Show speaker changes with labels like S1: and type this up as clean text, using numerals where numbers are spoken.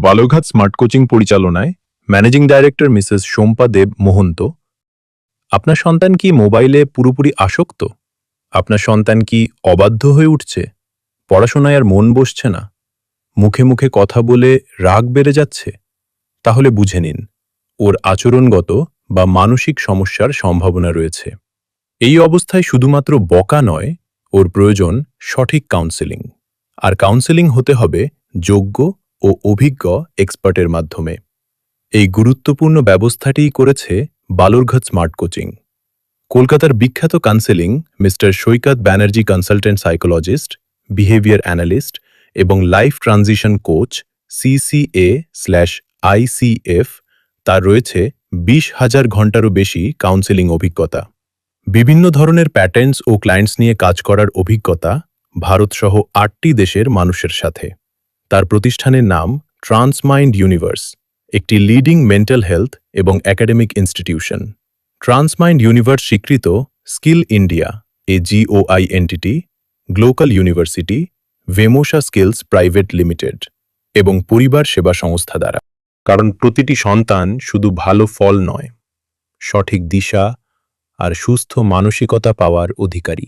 S1: Balurghat smart coaching পরিচালনায় managing director Mrs শোম্পা দেব মোহন্ত। আপনার সন্তান কি মোবাইলে পুরোপুরি আসক্ত? আপনার সন্তান কি অবাধ্য হয়ে উঠছে? পড়াশোনায় আর মন বসছে না? মুখে মুখে কথা বলে রাগ বেড়ে যাচ্ছে? তাহলে বুঝে নিন, ওর আচরণগত বা মানসিক সমস্যার সম্ভাবনা রয়েছে। এই অবস্থায় শুধুমাত্র বকা নয়, ওর প্রয়োজন সঠিক কাউন্সেলিং। আর কাউন্সেলিং হতে হবে যোগ্য ও অভিজ্ঞ এক্সপার্টের মাধ্যমে। এই গুরুত্বপূর্ণ ব্যবস্থাটিই করেছে বালুরঘাট স্মার্ট কোচিং। কলকাতার বিখ্যাত counselling mister Saikat Banerjee consultant psychologist, behaviour analyst এবং লাইফ ট্রানজিশন কোচ CCA/ICF, তার রয়েছে 20,000 ঘণ্টারও বেশি কাউন্সেলিং অভিজ্ঞতা। বিভিন্ন ধরনের প্যাটার্নস ও ক্লায়েন্টস নিয়ে কাজ করার অভিজ্ঞতা ভারতসহ 8টি দেশের মানুষের সাথে। তার প্রতিষ্ঠানের নাম ট্রান্সমাইন্ড ইউনিভার্স, একটি লিডিং মেন্টাল হেলথ এবং একাডেমিক ইনস্টিটিউশন। ট্রান্সমাইন্ড ইউনিভার্স স্বীকৃত Skill India GOI entity, Glocal University, ভেমোসা স্কিলস প্রাইভেট লিমিটেড এবং পরিবার সেবা সংস্থা দ্বারা। কারণ প্রতিটি সন্তান শুধু ভালো ফল নয়, সঠিক দিশা আর সুস্থ মানসিকতা পাওয়ার অধিকারী।